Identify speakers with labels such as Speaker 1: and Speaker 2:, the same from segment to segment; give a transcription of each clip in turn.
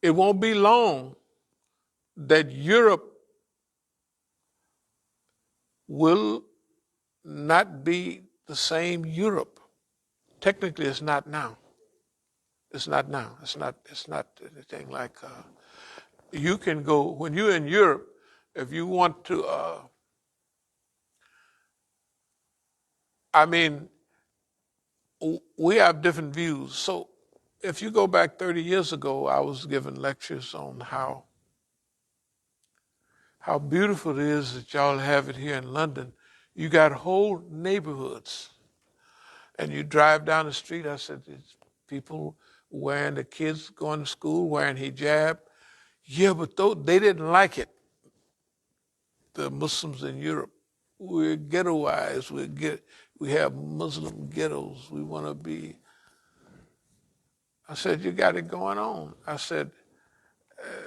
Speaker 1: it won't be long that Europe will not be the same Europe. Technically, it's not now. It's not now. It's not anything like. You can go when you're in Europe. If you want to, I mean, we have different views. So, if you go back 30 years ago, I was giving lectures on how beautiful it is that y'all have it here in London. You got whole neighborhoods, and you drive down the street. I said, it's people wearing, the kids going to school wearing hijab. Yeah, but they didn't like it. The Muslims in Europe, we're ghettoized. We have Muslim ghettos. We want to be. I said, you got it going on. I said,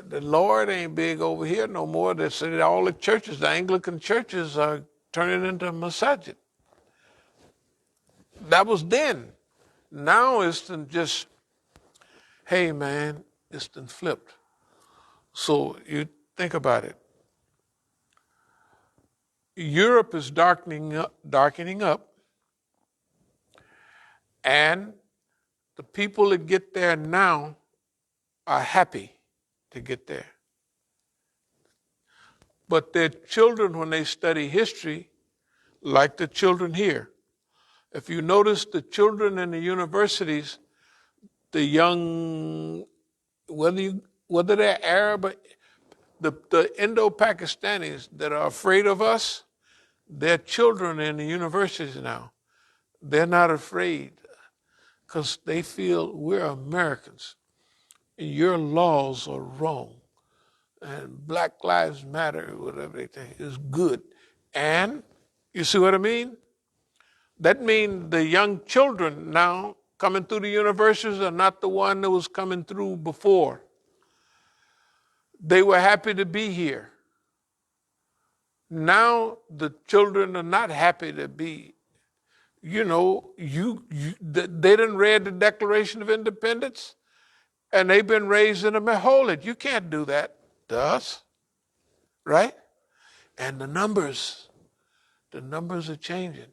Speaker 1: the Lord ain't big over here no more. They said all the churches, the Anglican churches, are turning into Masjid. That was then. Now it's just, hey man, it's been flipped. So you think about it. Europe is darkening up, and the people that get there now are happy to get there. But their children, when they study history, like the children here, if you notice the children in the universities, the young, whether they're Arab, the Indo-Pakistanis that are afraid of us, their children in the universities now, they're not afraid because they feel we're Americans and your laws are wrong and Black Lives Matter, whatever they think, is good. And you see what I mean? That means the young children now coming through the universities are not the one that was coming through before. They were happy to be here. Now the children are not happy to be. They didn't read the Declaration of Independence, and they've been raised in a hold it. You can't do that to us, right? And the numbers are changing.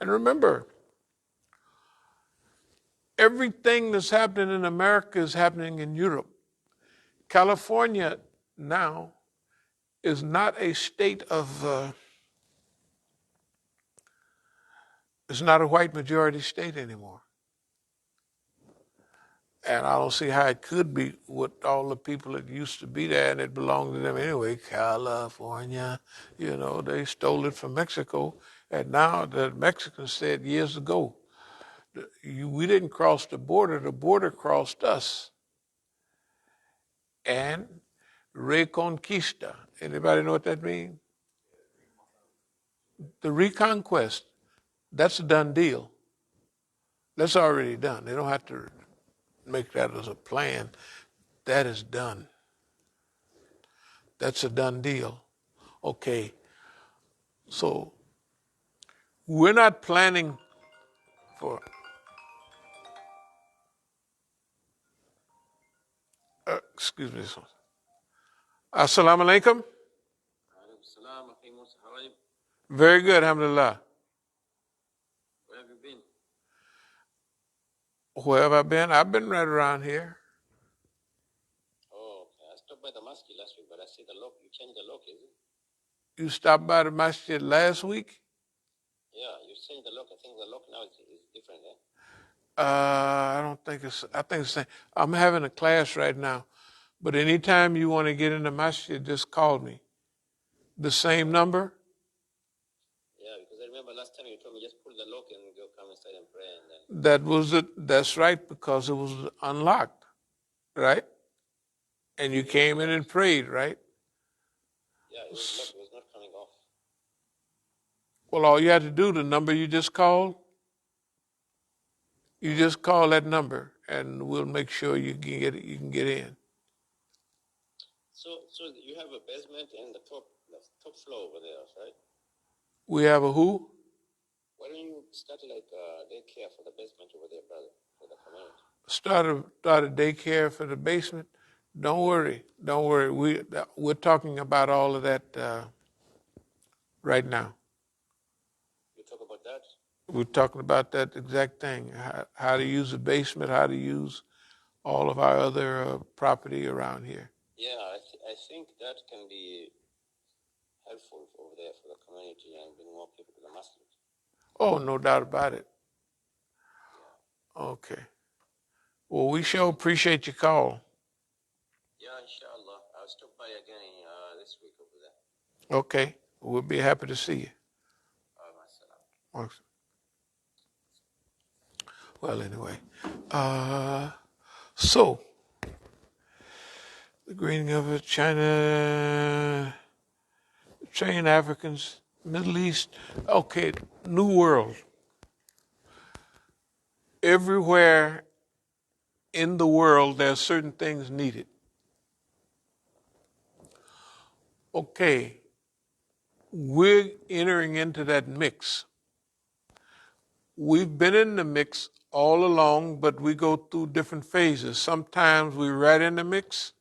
Speaker 1: And remember, everything that's happening in America is happening in Europe. California now is not a state of, it's not a white majority state anymore. And I don't see how it could be with all the people that used to be there and it belonged to them anyway. California, they stole it from Mexico. And now the Mexicans said years ago, we didn't cross the border crossed us. And Reconquista, anybody know what that means? The reconquest, that's a done deal. That's already done. They don't have to make that as a plan. That is done. That's a done deal. Okay, so we're not planning for, excuse me. Assalamu alaikum.
Speaker 2: How are you?
Speaker 1: Very good, alhamdulillah.
Speaker 2: Where have you been?
Speaker 1: Where have I been? I've been right around here.
Speaker 2: Oh, okay. I stopped by the Masjid last week, but I see the lock. You changed the lock, is it?
Speaker 1: You stopped by the Masjid last week?
Speaker 2: Yeah, you changed the lock. I think the lock now is different, eh?
Speaker 1: I don't think I think it's the same. I'm having a class right now, but anytime you want to get in the Masjid, just call me. The same number?
Speaker 2: Yeah, because I remember last time you told me just pull the lock and go come inside and pray and then.
Speaker 1: That's right, because it was unlocked, right? And you came in and prayed, right?
Speaker 2: Yeah, it was locked. It was not coming off.
Speaker 1: Well, all you had to do, the number you just called, you just call that number, and we'll make sure you can get in.
Speaker 2: So you have a basement and the top floor over there, right?
Speaker 1: We have a who?
Speaker 2: Why don't you start like daycare for the basement over there, brother, for the community?
Speaker 1: Start a daycare for the basement. Don't worry. Don't worry. We're talking about all of that right now.
Speaker 2: You talk about that?
Speaker 1: We're talking about that exact thing, how to use the basement, how to use all of our other property around here.
Speaker 2: Yeah, I think that can be helpful over there for the community and bring more people to the masjid.
Speaker 1: Oh, no doubt about it.
Speaker 2: Yeah.
Speaker 1: Okay. Well, we sure appreciate your call.
Speaker 2: Yeah, inshallah. I'll stop by again this week over there.
Speaker 1: Okay. We'll be happy to see you.
Speaker 2: Salam.
Speaker 1: Well, anyway. So, the greening of China, train Africans, Middle East. Okay, New World. Everywhere in the world, there are certain things needed. Okay, we're entering into that mix. We've been in the mix all along, but we go through different phases. Sometimes we're right in the mix.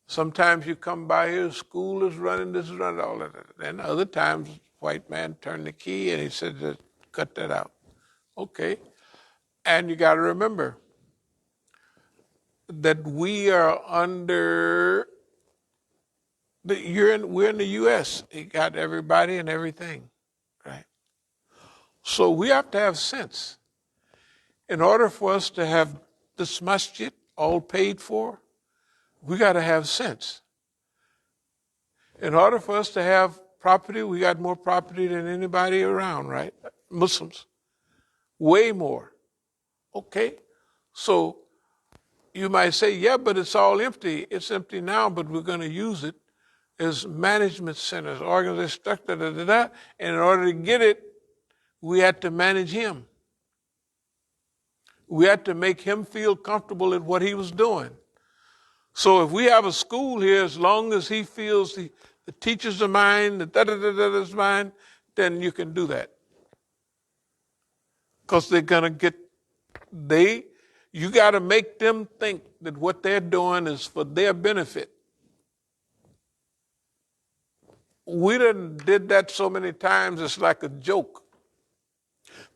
Speaker 1: Sometimes you come by here, school is running, this is running, all of that. And other times, white man turned the key and he said, cut that out. Okay. And you got to remember that we are under, we're in the U.S. He got everybody and everything, right? So we have to have sense. In order for us to have this masjid all paid for, we got to have sense. In order for us to have property, we got more property than anybody around, right? Muslims. Way more. Okay? So you might say, yeah, but it's all empty. It's empty now, but we're going to use it as management centers, organizations, and in order to get it, we had to manage him. We had to make him feel comfortable at what he was doing. So if we have a school here, as long as he feels the teachers are mine, the is mine, then you can do that. Because they're going to get, you got to make them think that what they're doing is for their benefit. We did that so many times, it's like a joke.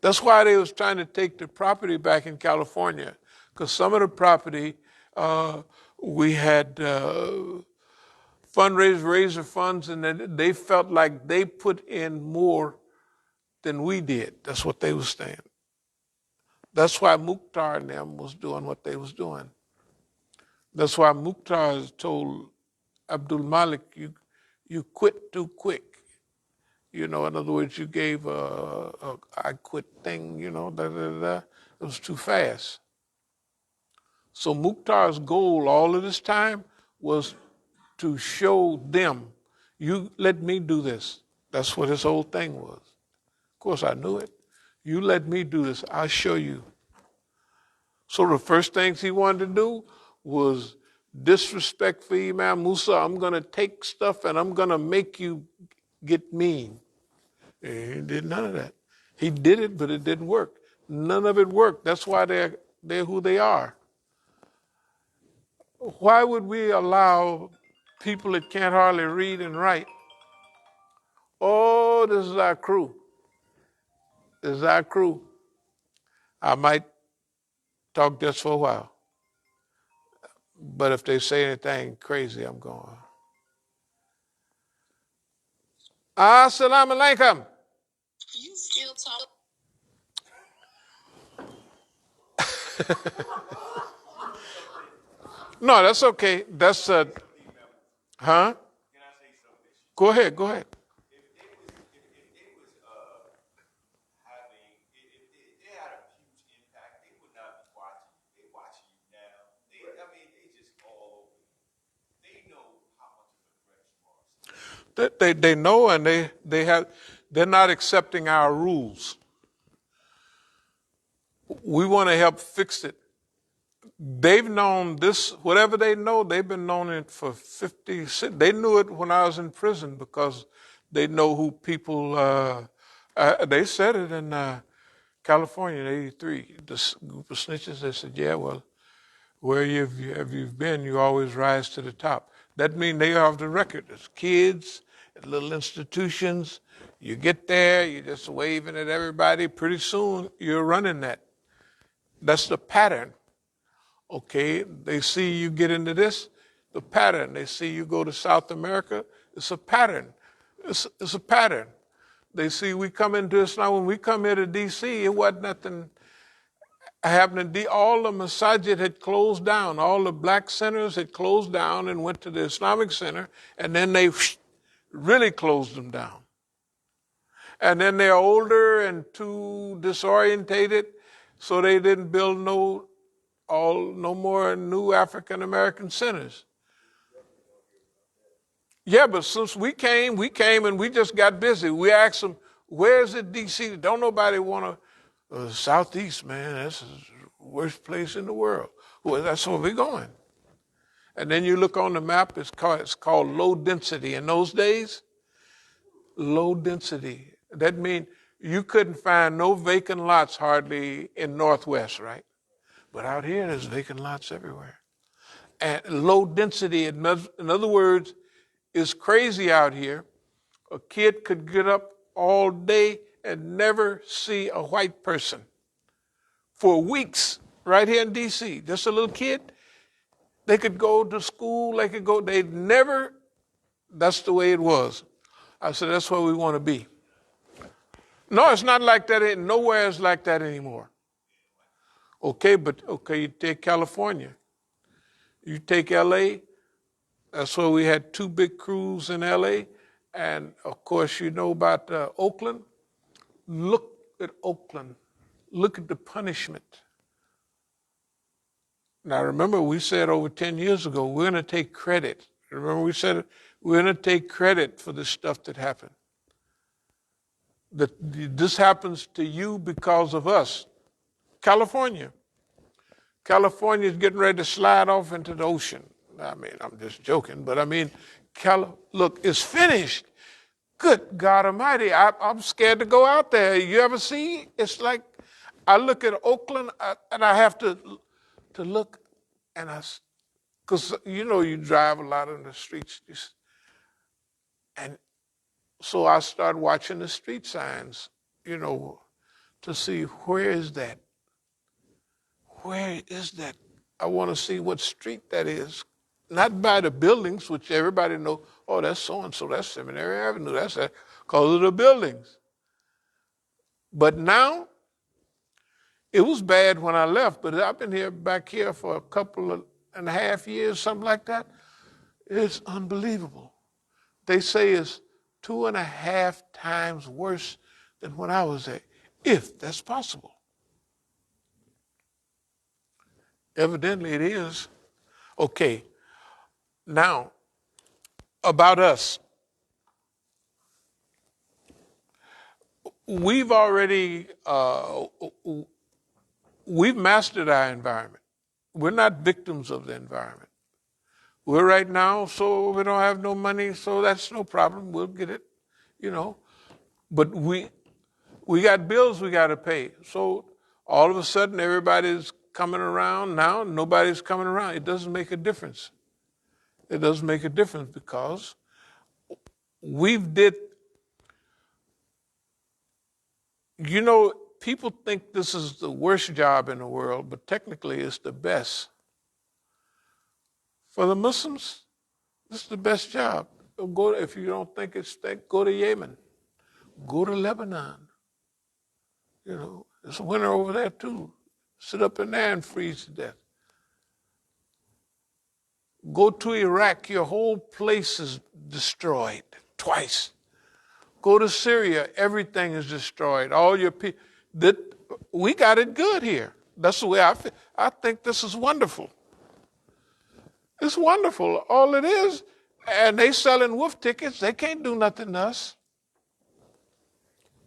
Speaker 1: That's why they was trying to take the property back in California, because some of the property we had fundraiser funds, and they felt like they put in more than we did. That's what they were saying. That's why Mukhtar and them was doing what they was doing. That's why Mukhtar has told Abdul Malik, you quit too quick. You know, in other words, you gave a I quit thing, you know, It was too fast. So Mukhtar's goal all of this time was to show them, you let me do this. That's what his whole thing was. Of course, I knew it. You let me do this, I'll show you. So the first things he wanted to do was disrespect for Imam Musa. I'm going to take stuff and I'm going to make you get mean. And he did none of that. He did it, but it didn't work. None of it worked. That's why they're who they are. Why would we allow people that can't hardly read and write? Oh, this is our crew. This is our crew. I might talk just for a while. But if they say anything crazy, I'm going. Assalamu alaikum. You still talk. No, that's okay. That's huh? Can I say something? Go ahead. If they had a huge impact, they would not be watching you. They watching you now. They just all over you. They know how much of a threat you are. They know, and they're not accepting our rules. We want to help fix it. They've known this, whatever they know, they've been knowing it for 50, they knew it when I was in prison because they know who people, they said it in California in 83, this group of snitches, they said, yeah, well, Where you've been, you always rise to the top. That means they have the record. As kids, at little institutions, you get there, you're just waving at everybody. Pretty soon, you're running that. That's the pattern. Okay, they see you get into this, the pattern. They see you go to South America, it's a pattern. It's a pattern. They see we come into this now. When we come here to D.C., it wasn't nothing happening. All the Masjid had closed down. All the black centers had closed down and went to the Islamic Center, and then they really closed them down. And then they're older and too disorientated, so they didn't build no more new African American centers. Yeah, but since we came and we just got busy. We asked them, where's it, D.C.? Don't nobody want to, Southeast, man, this is the worst place in the world. Well, that's where we're going. And then you look on the map, it's called low density. In those days, low density. That means you couldn't find no vacant lots hardly in Northwest, right? But out here, there's vacant lots everywhere. And low density, in other words, is crazy out here. A kid could get up all day and never see a white person for weeks right here in D.C. Just a little kid. They could go to school, they'd never, that's the way it was. I said, that's where we want to be. No, it's not like that. Nowhere is like that anymore. Okay, you take California. You take L.A., that's where we had 2 big crews in L.A., and of course you know about Oakland. Look at Oakland. Look at the punishment. Now remember, we said over 10 years ago, we're going to take credit. Remember we said we're going to take credit for the stuff that happened. That this happens to you because of us. California is getting ready to slide off into the ocean. I mean, I'm just joking, but I mean, look, it's finished. Good God Almighty, I'm scared to go out there. You ever see? It's like I look at Oakland and I have to look, and because you drive a lot on the streets, and so I start watching the street signs, to see where is that. Where is that? I want to see what street that is. Not by the buildings, which everybody knows, oh, that's so-and-so, that's Seminary Avenue, that's that, because of the buildings. But now, it was bad when I left, but I've been back here for a couple and a half years, something like that. It's unbelievable. They say it's 2.5 times worse than when I was there, if that's possible. Evidently it is. Okay, now, about us. We've already, we've mastered our environment. We're not victims of the environment. We're right now, so we don't have no money, so that's no problem. We'll get it, But we got bills we got to pay. So all of a sudden, everybody's coming around. Now nobody's coming around. It doesn't make a difference. It doesn't make a difference because people think this is the worst job in the world, but technically it's the best. For the Muslims, this is the best job. If you don't think go to Yemen. Go to Lebanon. There's a winter over there too. Sit up in there and freeze to death. Go to Iraq, your whole place is destroyed twice. Go to Syria, everything is destroyed. All your people, we got it good here. That's the way I feel. I think this is wonderful. It's wonderful, all it is. And they selling wolf tickets, they can't do nothing to us.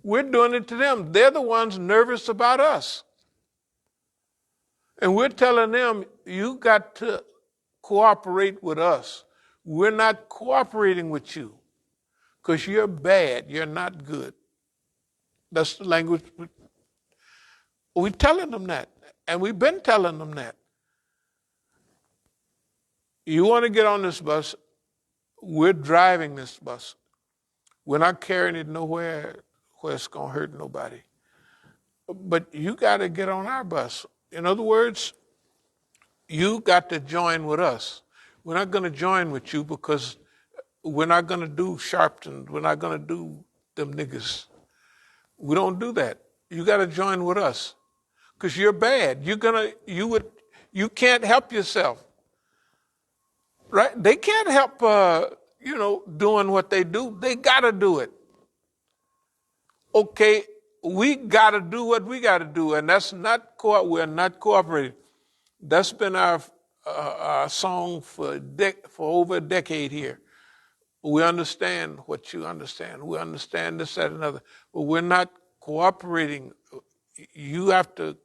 Speaker 1: We're doing it to them. They're the ones nervous about us. And we're telling them, you got to cooperate with us. We're not cooperating with you because you're bad, you're not good. That's the language. We're telling them that, and we've been telling them that. You want to get on this bus, we're driving this bus. We're not carrying it nowhere where it's going to hurt nobody. But you got to get on our bus. In other words, you got to join with us. We're not going to join with you because we're not going to do Sharpton. We're not going to do them niggas. We don't do that. You got to join with us because you're bad. You can't help yourself. Right? They can't help, doing what they do. They got to do it. Okay, we got to do what we got to do, and that's not we're not cooperating. That's been our song for over a decade here. We understand what you understand. We understand this, that, and other, but we're not cooperating. You have to,